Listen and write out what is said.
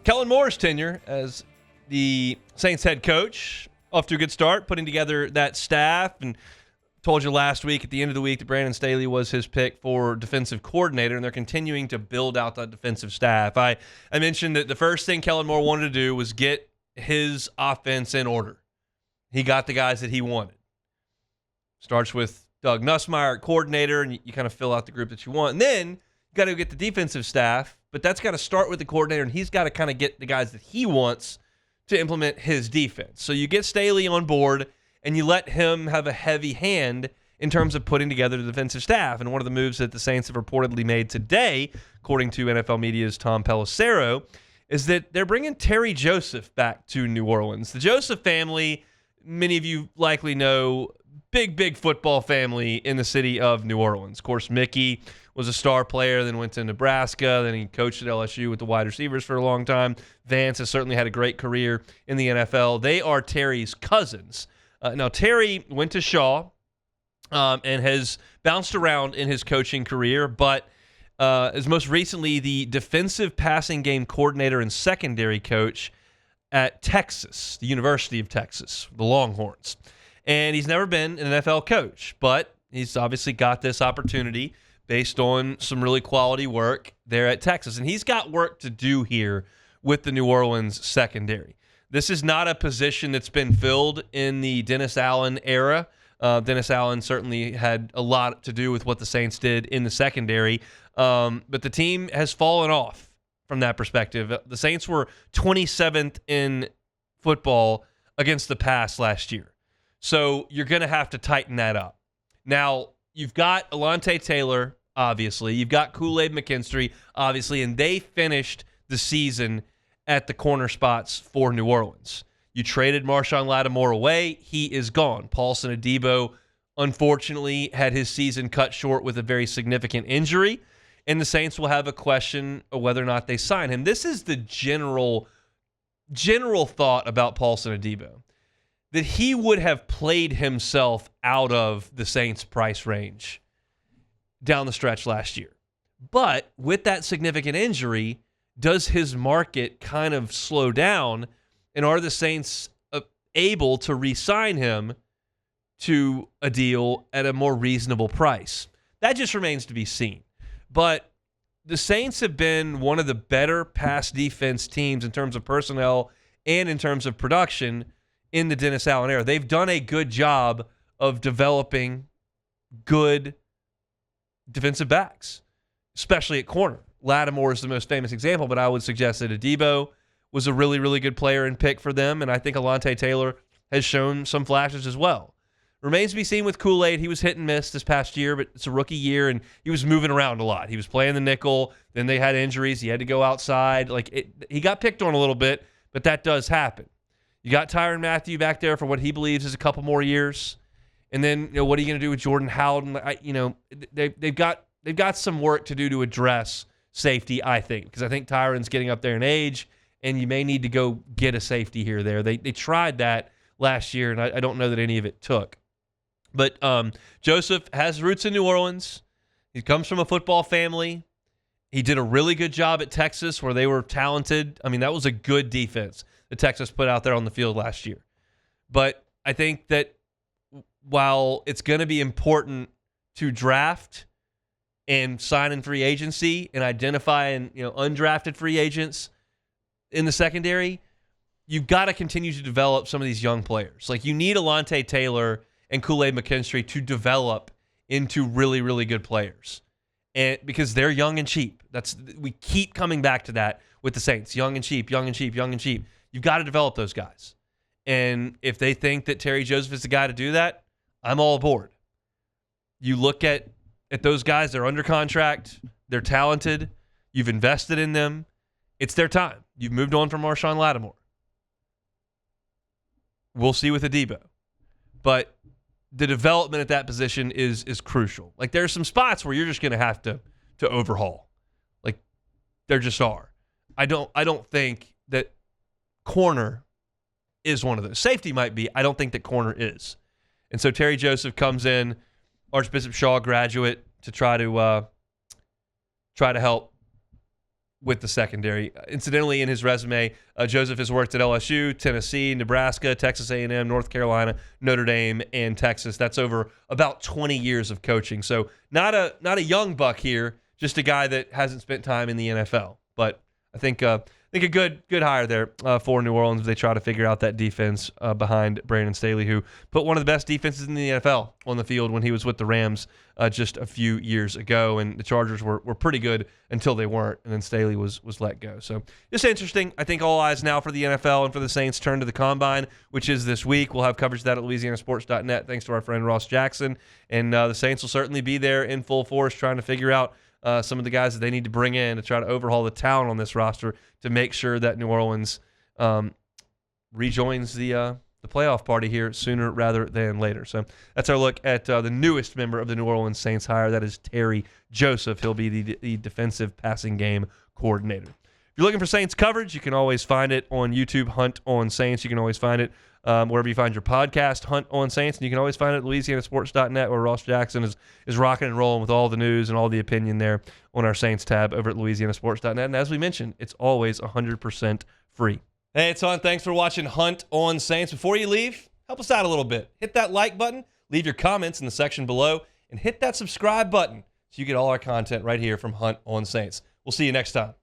Kellen Moore's tenure as the Saints head coach, off to a good start, putting together that staff, and told you last week at the end of the week that Brandon Staley was his pick for defensive coordinator, and they're continuing to build out that defensive staff. I mentioned that the first thing Kellen Moore wanted to do was get his offense in order. He got the guys that he wanted. Starts with Doug Nussmeier at coordinator, and you kind of fill out the group that you want. And then you got to get the defensive staff, but that's got to start with the coordinator, and he's got to kind of get the guys that he wants to implement his defense. So you get Staley on board, and you let him have a heavy hand in terms of putting together the defensive staff. And one of the moves that the Saints have reportedly made today, according to NFL Media's Tom Pelissero, is that they're bringing Terry Joseph back to New Orleans. The Joseph family, many of you likely know, big football family in the city of New Orleans. Of course, Mickey was a star player, then went to Nebraska, then he coached at LSU with the wide receivers for a long time. Vance has certainly had a great career in the NFL. They are Terry's cousins. Now, Terry went to Shaw and has bounced around in his coaching career, but is most recently the defensive passing game coordinator and secondary coach at Texas, the University of Texas, the Longhorns. And he's never been an NFL coach, but he's obviously got this opportunity based on some really quality work there at Texas. And he's got work to do here with the New Orleans secondary. This is not a position that's been filled in the Dennis Allen era. Dennis Allen certainly had a lot to do with what the Saints did in the secondary, but the team has fallen off from that perspective. The Saints were 27th in football against the pass last year. So you're going to have to tighten that up. Now, you've got Alontae Taylor, obviously. You've got Kool-Aid McKinstry, obviously, and they finished the season at the corner spots for New Orleans. You traded Marshawn Lattimore away. He is gone. Paulson Adebo, unfortunately, had his season cut short with a very significant injury, and the Saints will have a question of whether or not they sign him. This is the general thought about Paulson Adebo, that he would have played himself out of the Saints' price range down the stretch last year. But with that significant injury, does his market kind of slow down, and are the Saints able to re-sign him to a deal at a more reasonable price? That just remains to be seen. But the Saints have been one of the better pass defense teams in terms of personnel and in terms of production in the Dennis Allen era. They've done a good job of developing good defensive backs, especially at corner. Lattimore is the most famous example, but I would suggest that Adebo was a really, really good player and pick for them, and I think Alontae Taylor has shown some flashes as well. Remains to be seen with Kool-Aid. He was hit and miss this past year, but it's a rookie year, and he was moving around a lot. He was playing the nickel, then they had injuries. He had to go outside. He got picked on a little bit, but that does happen. You got Tyrann Mathieu back there for what he believes is a couple more years. And then, what are you going to do with Jordan Howden? They've got some work to do to address safety, I think, because I think Tyrann's getting up there in age, and you may need to go get a safety here or there. They tried that last year, and I don't know that any of it took. But Joseph has roots in New Orleans. He comes from a football family. He did a really good job at Texas where they were talented. I mean, that was a good defense that Texas put out there on the field last year. But I think that while it's going to be important to draft and sign in free agency and identify undrafted free agents in the secondary, you've got to continue to develop some of these young players. Like, you need Alontae Taylor and Kool-Aid McKinstry to develop into really, really good players. And because they're young and cheap. We keep coming back to that with the Saints. Young and cheap, young and cheap, young and cheap. You've got to develop those guys. And if they think that Terry Joseph is the guy to do that, I'm all aboard. You look at those guys, they're under contract, they're talented, you've invested in them, it's their time. You've moved on from Marshawn Lattimore. We'll see with Adebo. But the development at that position is crucial. Like, there are some spots where you're just going to have to overhaul. Like, there just are. I don't think that corner is one of those. Safety might be. I don't think that corner is. And so Terry Joseph comes in, Archbishop Shaw graduate, to try to help with the secondary. Incidentally, in his resume, Joseph has worked at LSU, Tennessee, Nebraska, Texas A&M, North Carolina, Notre Dame, and Texas. That's over about 20 years of coaching. So not a young buck here, just a guy that hasn't spent time in the NFL. But I think a good hire there for New Orleans as they try to figure out that defense behind Brandon Staley, who put one of the best defenses in the NFL on the field when he was with the Rams just a few years ago. And the Chargers were pretty good until they weren't, and then Staley was let go. So just interesting. I think all eyes now for the NFL and for the Saints turn to the Combine, which is this week. We'll have coverage of that at LouisianaSports.net thanks to our friend Ross Jackson. And the Saints will certainly be there in full force trying to figure out some of the guys that they need to bring in to try to overhaul the talent on this roster to make sure that New Orleans rejoins the playoff party here sooner rather than later. So that's our look at the newest member of the New Orleans Saints hire. That is Terry Joseph. He'll be the defensive passing game coordinator. If you're looking for Saints coverage, you can always find it on YouTube, Hunt on Saints. You can always find it wherever you find your podcast, Hunt on Saints. And you can always find it at LouisianaSports.net, where Ross Jackson is rocking and rolling with all the news and all the opinion there on our Saints tab over at LouisianaSports.net. And as we mentioned, it's always 100% free. Hey, it's Hunt. Thanks for watching Hunt on Saints. Before you leave, help us out a little bit. Hit that like button, leave your comments in the section below, and hit that subscribe button so you get all our content right here from Hunt on Saints. We'll see you next time.